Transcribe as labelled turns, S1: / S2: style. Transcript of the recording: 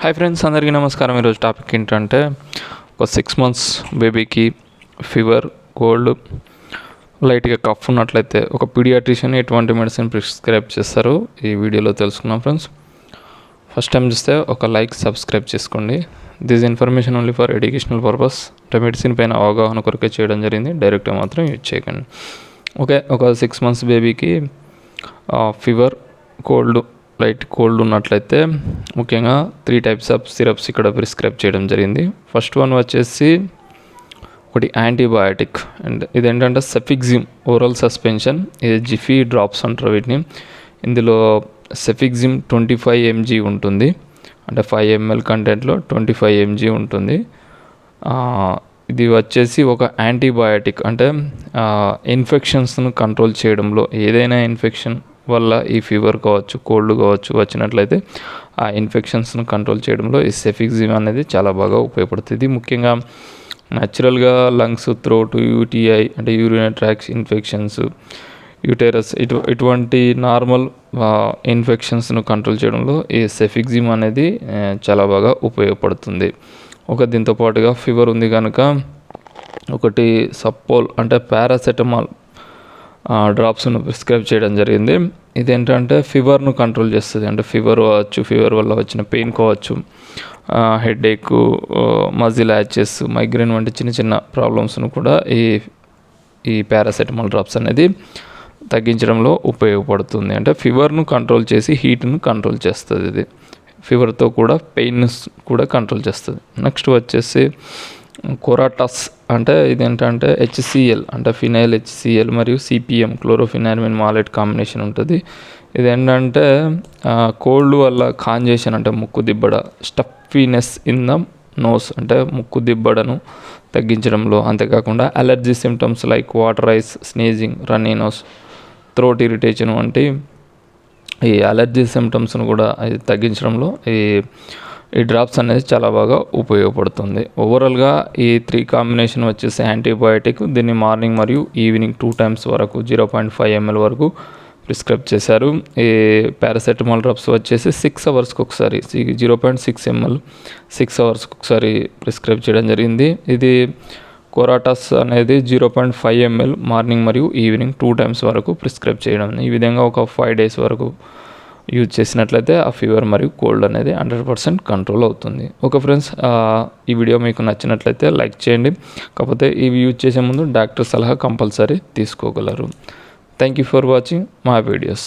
S1: Hi friends, అందరికీ నమస్కారం. ఈరోజు టాపిక్ ఏంటంటే ఒక 6 months బేబీకి ఫీవర్, కోల్డ్, లైట్గా కఫ్ ఉన్నట్లయితే ఒక పీడియాట్రిషియన్ ఎటువంటి మెడిసిన్ ప్రిస్క్రైబ్ చేస్తారో ఈ వీడియోలో తెలుసుకున్నాం ఫ్రెండ్స్. ఫస్ట్ టైం చూస్తే ఒక లైక్, సబ్స్క్రైబ్ చేసుకోండి. This information only for educational purpose. అంటే మెడిసిన్ పైన అవగాహన కొరకే చేయడం జరిగింది, డైరెక్ట్గా మాత్రం యూజ్ చేయకండి. ఒక 6 months బేబీకి ఫీవర్, కోల్డ్, లైట్ కోల్డ్ ఉన్నట్లయితే ముఖ్యంగా 3 types ఆఫ్ సిరప్స్ ఇక్కడ ప్రిస్క్రైబ్ చేయడం జరిగింది. ఫస్ట్ వన్ వచ్చేసి ఒకటి యాంటీబయాటిక్, అండ్ ఇదేంటంటే సెఫిక్జిమ్ ఓరల్ సస్పెన్షన్. ఇది జిఫీ డ్రాప్స్ అంటారు వీటిని. ఇందులో సెఫిక్జిమ్ 25 mg ఉంటుంది, అంటే 5 ml కంటెంట్లో 25 mg ఉంటుంది. ఇది వచ్చేసి ఒక యాంటీబయాటిక్, అంటే ఇన్ఫెక్షన్స్ను కంట్రోల్ చేయడంలో, ఏదైనా ఇన్ఫెక్షన్ వల్ల ఈ ఫీవర్ కావచ్చు, కోల్డ్ కావచ్చు వచ్చినట్లయితే ఆ ఇన్ఫెక్షన్స్ను కంట్రోల్ చేయడంలో ఈ సెఫిక్జిమ్ అనేది చాలా బాగా ఉపయోగపడుతుంది. ముఖ్యంగా న్యాచురల్గా లంగ్స్, థ్రోట్, యూటీఐ అంటే యూరినరీ ట్రాక్ట్స్ ఇన్ఫెక్షన్స్, యూటెరస్ ఇటువంటి నార్మల్ ఇన్ఫెక్షన్స్ను కంట్రోల్ చేయడంలో ఈ సెఫిక్జిమ్ అనేది చాలా బాగా ఉపయోగపడుతుంది. దీంతో పాటుగా ఫీవర్ ఉంది కనుక ఒకటి సప్పోల్ అంటే పారాసెటమాల్ డ్రాప్స్ను ప్రిస్క్రైబ్ చేయడం జరిగింది. ఇదేంటంటే ఫీవర్ను కంట్రోల్ చేస్తుంది. అంటే ఫీవర్ కావచ్చు, ఫీవర్ వల్ల వచ్చిన పెయిన్ కావచ్చు, హెడేక్, మజిల్ యాచెస్, మైగ్రేన్ వంటి చిన్న చిన్న ప్రాబ్లమ్స్ను కూడా ఈ పారాసెటమాల్ డ్రాప్స్ అనేది తగ్గించడంలో ఉపయోగపడుతుంది. అంటే ఫీవర్ను కంట్రోల్ చేసి హీట్ను కంట్రోల్ చేస్తుంది. ఇది ఫీవర్తో కూడా పెయిన్ కూడా కంట్రోల్ చేస్తుంది. నెక్స్ట్ వచ్చేసి కొరాటస్, అంటే ఇదేంటంటే HCl అంటే ఫినైల్ HCl మరియు CPM క్లోరోఫినామిన్ మాలేట్ కాంబినేషన్ ఉంటుంది. ఇదేంటంటే కోల్డ్ వల్ల కాంజేషన్ అంటే ముక్కు దిబ్బడ, స్టఫీనెస్ ఇన్ ద నోస్ అంటే ముక్కు దిబ్బడను తగ్గించడంలో, అంతేకాకుండా allergy symptoms like water eyes, sneezing, runny nose, throat irritation వంటి ఈ అలర్జీ సిమ్టమ్స్ను కూడా తగ్గించడంలో ఈ డ్రాప్స్ అనేది చాలా బాగా ఉపయోగపడుతుంది. ఓవరాల్గా ఈ 3 కాంబినేషన్ వచ్చేసి యాంటీబయాటిక్. దీన్ని మార్నింగ్ మరియు ఈవినింగ్ 2 times వరకు 0.5 ml వరకు ప్రిస్క్రైబ్ చేశారు. ఈ పారాసెటమాల్ డ్రాప్స్ వచ్చేసి 6 hours ఒకసారి 0.6 ml 6 hours ఒకసారి ప్రిస్క్రైబ్ చేయడం జరిగింది. ఇది కొరాటస్ అనేది 0.5 ml మార్నింగ్ మరియు ఈవినింగ్ 2 times వరకు ప్రిస్క్రైబ్ చేయడం. ఈ విధంగా ఒక 5 days వరకు యూజ్ చేసినట్లయితే ఆ ఫీవర్ మరియు కోల్డ్ అనేది 100% కంట్రోల్ అవుతుంది. ఫ్రెండ్స్, ఈ వీడియో మీకు నచ్చినట్లయితే లైక్ చేయండి. కాకపోతే ఇవి యూజ్ చేసే ముందు డాక్టర్ సలహా కంపల్సరీ తీసుకోగలరు. Thank you for watching my videos.